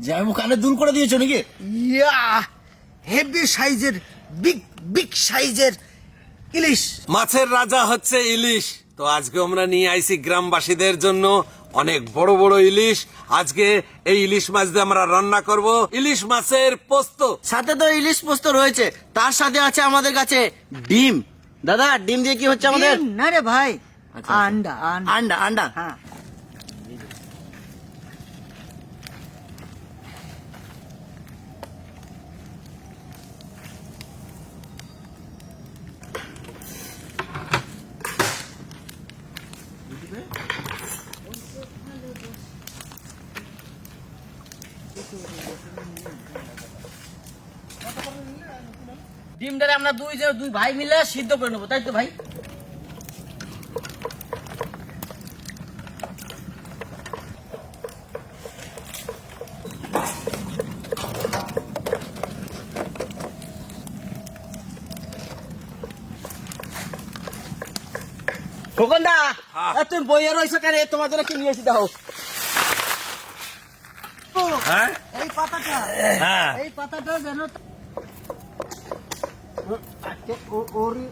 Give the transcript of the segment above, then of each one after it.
জামাইবাবু কানে দুল করে দিয়েছো নাকি? ইয়া হেভি সাইজের বিগ সাইজের ইলিশ। মাছের রাজা হচ্ছে ইলিশ। তো আজকে আমরা নিয়ে আইছি গ্রামবাসীদের জন্য অনেক বড় বড় ইলিশ। আজকে এই ইলিশ মাছ দিয়ে আমরা রান্না করব ইলিশ মাছের পোস্ত। সাথে তো ইলিশ পোস্ত রয়েছে, তার সাথে আছে আমাদের কাছে ডিম। দাদা ডিম দিয়ে কি হচ্ছে আমাদের? ডিম না রে ভাই, আচ্ছা, আন্ডা আন্ডা আন্ডা। হ্যাঁ। ডিমটারে আমরা দুই ভাই মিলে সিদ্ধ করে নেবো, তাই তো ভাই? খোকনদা, তুমি বইয়ে রয়েছো কেন? তোমার জন্য কি নিয়েছি দেখো। হ্যাঁ এই পাতাটা, হ্যাঁ এই পাতাটা যেন ওরি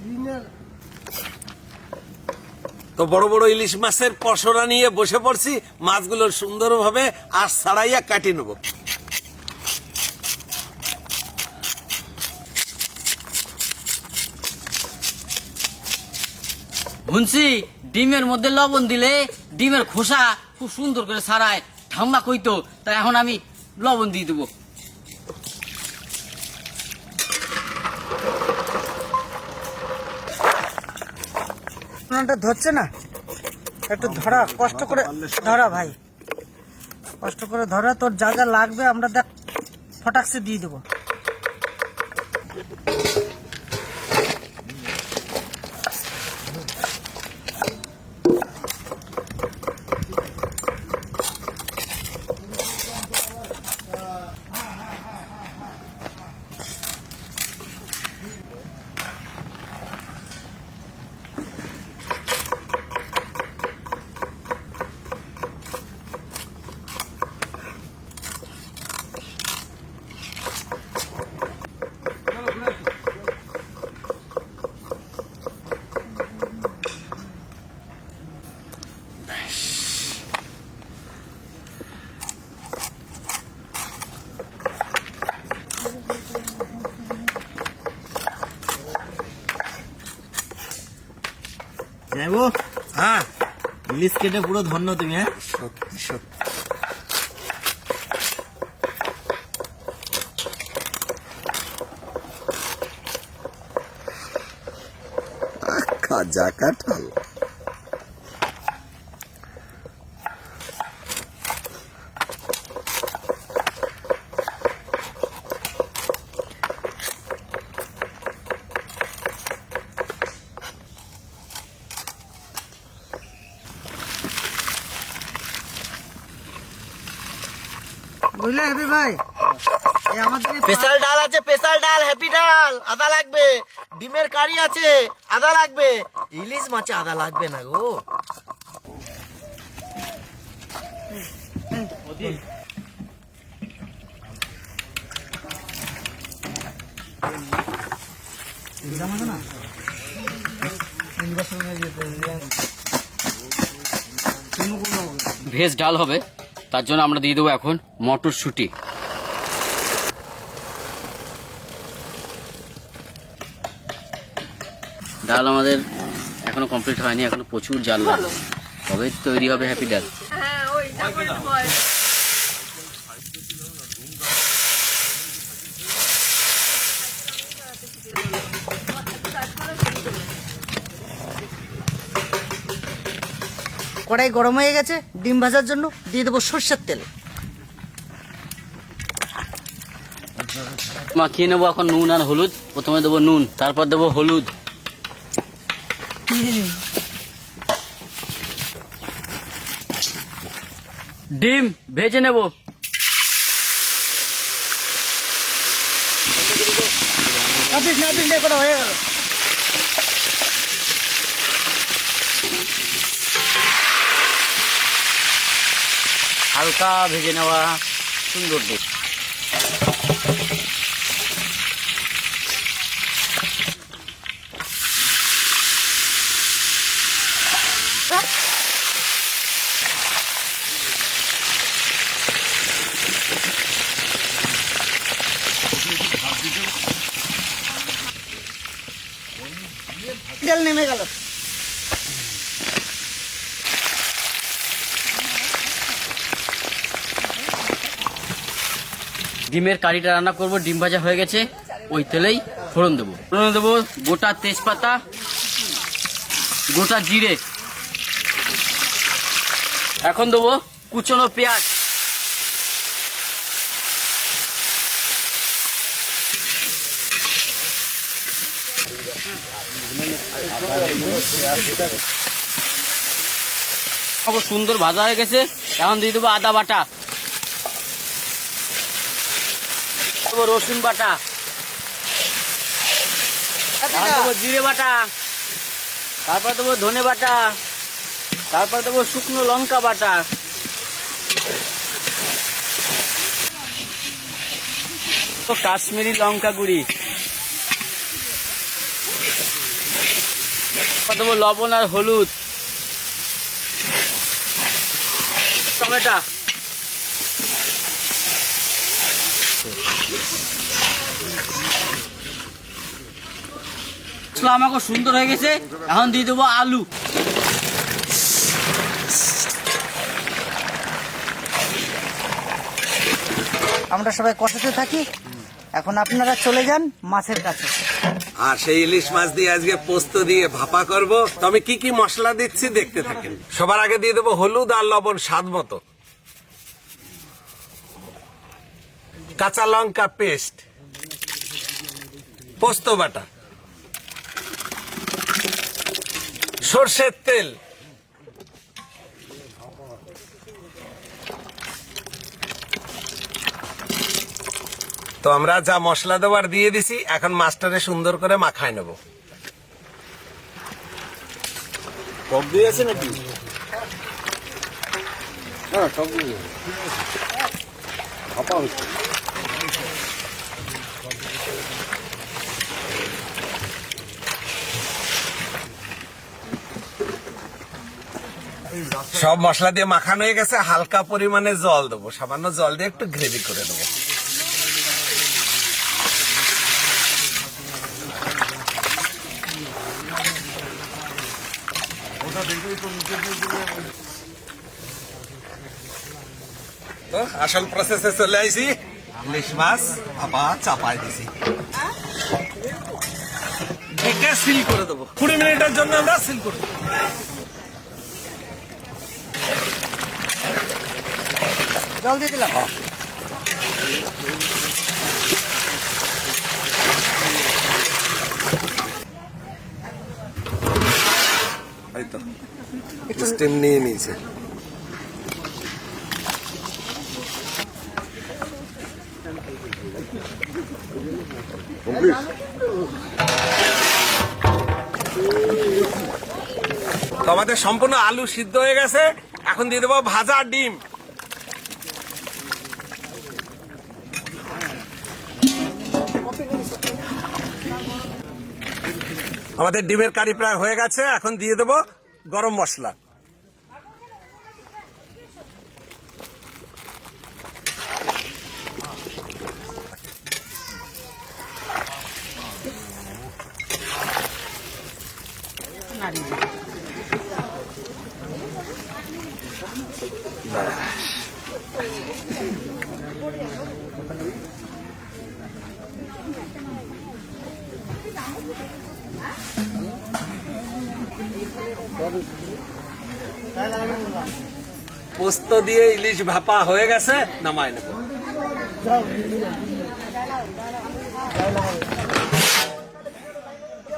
ডিমের। তো বড় বড় ইলিশ মাছের পসরা নিয়ে বসে পড়ছি। মাছগুলো সুন্দরভাবে আঁশ ছাড়াইয়া কাটি নেব। শুনছি ডিমের মধ্যে লবণ দিলে ডিমের খোসা খুব সুন্দর করে ছাড়ায়, ঠাম্মা কইতো। তাই এখন আমি লবণ দিয়ে দেবো। আপনারটা ধরছে না, একটু ধরা, কষ্ট করে ধরা ভাই, কষ্ট করে ধরা। তোর যা যা লাগবে আমরা দেখ ফটাকসে দিয়ে দেবো। জামাইবাবু, হ্যাঁ ইলিশ কেটে পুরো ধন্য তুমি। হ্যাঁ, সত্যি সত্যি। খাজা কাঁঠাল। বুঝলে হেবি ভাই, এই আমাদের স্পেশাল ডাল আছে, স্পেশাল ডাল, হ্যাপি ডাল। আদা লাগবে। ডিমের কারি আছে, আদা লাগবে। ইলিশ মাছে আদা লাগবে না গো। ভেজ ডাল হবে, তার জন্য আমরা দিয়ে দেবো এখন মটরশুঁটি। ডাল আমাদের এখনো কমপ্লিট হয়নি, এখনো প্রচুর জাল লাগবে, তবে তৈরি হবে হ্যাপি ডাল। কড়াই গরম হয়ে গেছে, ডিম ভাজার জন্য দিয়ে দেবো সর্ষের তেল। মাখিয়ে নেবো এখন নুন আর হলুদ। প্রথমে দেবো নুন, তারপর দেবো হলুদ। ডিম ভেজে নেব। হয়ে গেল। হালকা ভেজে নেওয়া সুন্দর দেখ। তেল নেমে গেল। ডিমের কারিটা রান্না করব। ডিম ভাজা হয়ে গেছে, ওই তেলেই ফোড়ন দেবো। ফোড়ন দেবো গোটা তেজপাতা, গোটা জিরে, এখন দেবো কুচনো পেঁয়াজ, সুন্দর ভাজা হয়ে গেছে। এখন দিয়ে দেবো আদা বাটা, দেবো রসুন বাটা, দেবো জিরে বাটা, তারপর দেবো ধনে বাটা, তারপর দেবো শুকনো লঙ্কা বাটা, কাশ্মীরি লঙ্কা গুঁড়ি, দেবো লবণ আর হলুদ, টমেটো, মশলা আমাকে সুন্দর হয়ে গেছে। এখন দিয়ে দেবো আলু, আমরা সবাই কষাতে থাকি। এখন আপনারা চলে যান মাছের কাছে। আর সেই ইলিশ মাছ দিয়ে আজকে পোস্ত দিয়ে ভাপা করব। তো আমি কি কি মশলা দিচ্ছি দেখতে থাকেন। সবার আগে দিয়ে দেবো হলুদ আর লবণ স্বাদ মতো, কাঁচা লঙ্কা পেস্ট, পোস্ত বাটা, সর্ষের তেল, তো আমরা যা মশলা দেওয়ার দিয়ে দিছি, এখন মাছটারে সুন্দর করে মাখায় নেব। টক দিয়ে আছে নাকি? হ্যাঁ, টক দিয়ে ভাপা হচ্ছে। সব মশলা দিয়ে মাখানো হয়ে গেছে। হালকা পরিমাণে জল দেবো, সামান্য জল দিয়ে একটু গ্রেভি করে দেবো। তো আসল প্রসেসে চলে আইছি। ইলিশ মাছ আবার চাপাই দিছি, ঢেকে সিল করে দেবো। 20 মিনিটের জন্য আমরা সিল করব। জল দিয়ে দিলাম। এই তো স্টিম নিয়ে নিয়েছে। তো আমাদের সম্পূর্ণ আলু সিদ্ধ হয়ে গেছে। এখন দিয়ে দেবো ভাজা ডিম। আমাদের ডিমের কারি প্রায় হয়ে গেছে। এখন দিয়ে দেবো গরম মশলা। পোস্ত দিয়ে ইলিশ ভাপা হয়ে গেছে, নামায় নেব।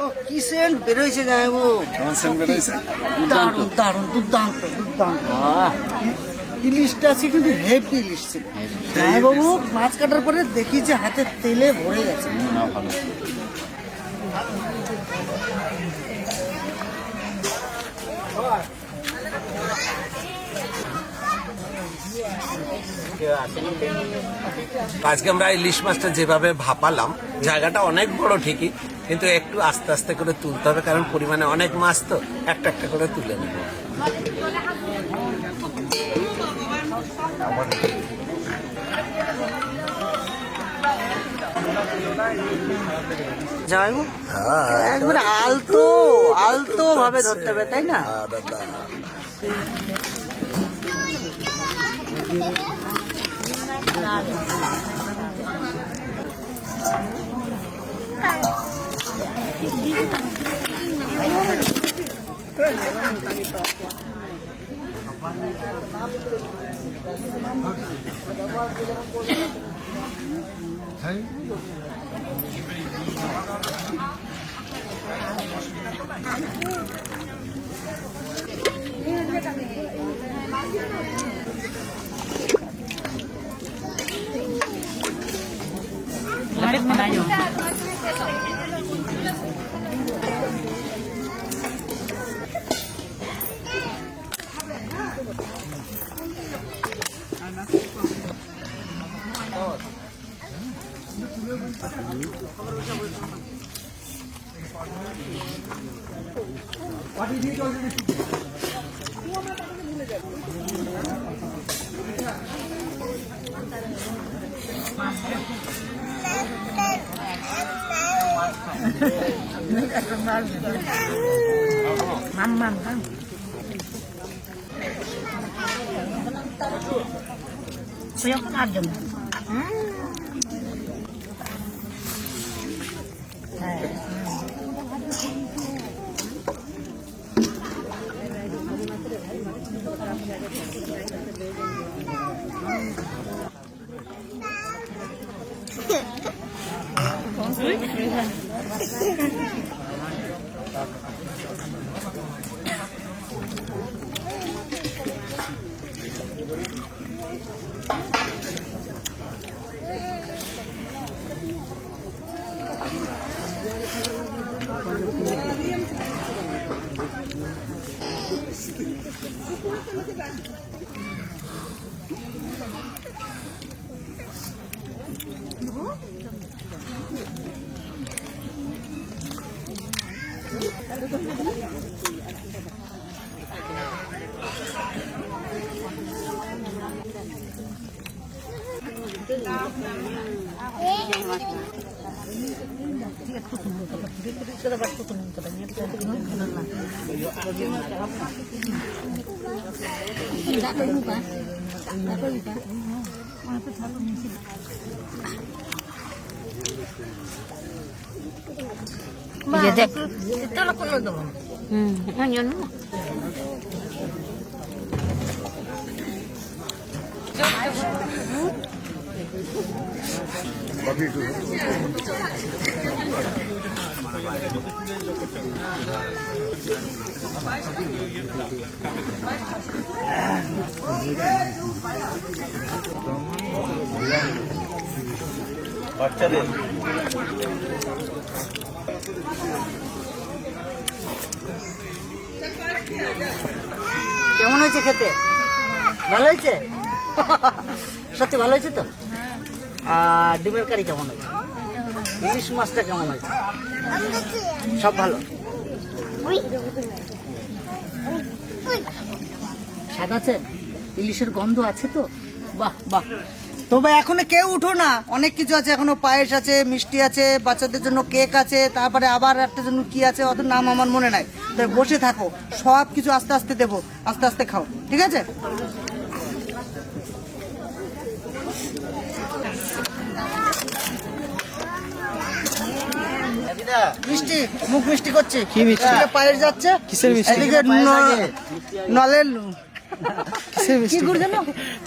ও কি সেন্ট বেরোইছে জামাইবাবু, দারুণ দারুণ, দুর্দান্ত দুর্দান্ত। ইলিশটা আছে কিন্তু হেভি ইলিশ ছিল জামাইবাবু। মাছ কাটার পরে দেখি যে হাতে তেলে ভরে গেছে। ভালো কেউ আসেনি। আজকে আমরা ইলিশ মাছটা যেভাবে ভাপালাম, জায়গাটা অনেক বড় ঠিকই, কিন্তু একটু আস্তে আস্তে করে তুলতে হবে, কারণ পরিমাণে অনেক মাছ তো একটা একটা করে তুলে নেব। জামাইবু একবার আলতো আলতো ভাবে ধরতে হবে, তাই না? কেমন হয়েছে খেতে? ভালো হয়েছে? সত্যি ভালো হয়েছে তো? আর ডিমের কারি কেমন হয়েছে? ইলিশ মাছটা কেমন হয়েছে? সব ভালো? স্বাদ আছে? ইলিশের গন্ধ আছে তো? বাহ বাহ। তবে এখনো কেউ উঠো না, অনেক কিছু আছে এখনো। পায়েস আছে, মিষ্টি আছে, বাচ্চাদের জন্য কেক আছে, তারপরে আবার একটা জন্য কি আছে, অত নাম আমার মনে নাই। তো বসে থাকো, সব কিছু আস্তে আস্তে দেবো, আস্তে আস্তে খাও, ঠিক আছে? মিষ্টি, মুখ মিষ্টি করছে। কি মিষ্টি? পায়েস যাচ্ছে। কিসের মিষ্টি? এদিকে নলের কি গুড় জানো?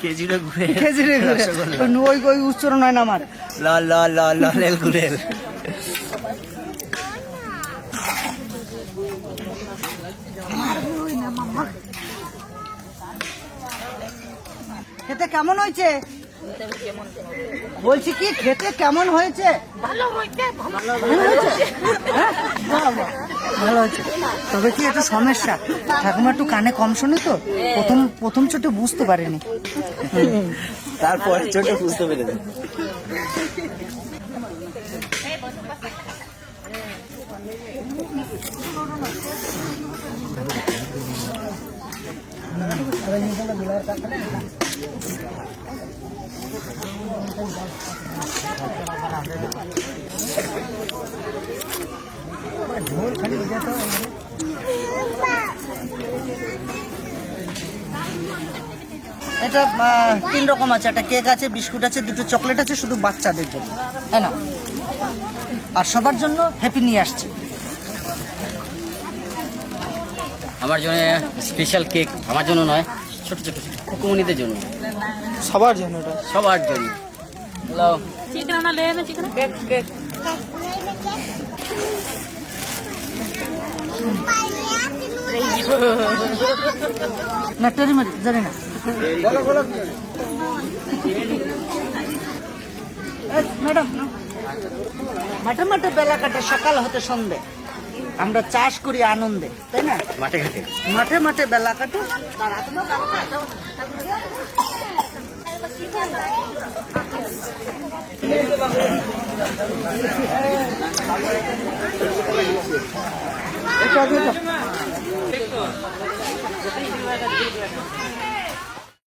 কেজিরে ঘুরে খেজুরে গুড়। ওই উচ্চারণ হয় না আমার। লাল গুড়ের। খেতে কেমন হয়েছে? বলছি কি খেতে কেমন হয়েছে? ভালো হয়েছে। হ্যাঁ? বাহ, বাহ, ভালো হয়েছে। তবে কি একটা সমস্যা, ঠাকুমা একটু কানে কম শোনে তো, প্রথম ছোট বুঝতে পারেনি। তারপরে চোখে বুঝতে পেরেছে। এটা 3 রকম আছে, একটা কেক আছে, বিস্কুট আছে, 2টো চকলেট আছে, শুধু বাচ্চাদের জন্য, তাই না? আর সবার জন্য হ্যাপি নিয়ে আসছে। আমার জন্য স্পেশাল কেক, আমার জন্য নয়, ছোট ছোট কুকুমনিদের জন্য, সবার জন্য এটা। সবার জন্য। হ্যালো, चिकन ले में चिकन কেক কেক না টেরি মারি জানি না। ম্যাডাম মাঠে মাঠে বেলা কাটে, সকাল হতে সন্ধে, আমরা চাষ করি আনন্দে, তাই না? মাঠে ঘাটে। মাঠে মাঠে বেলা কাটে। এটা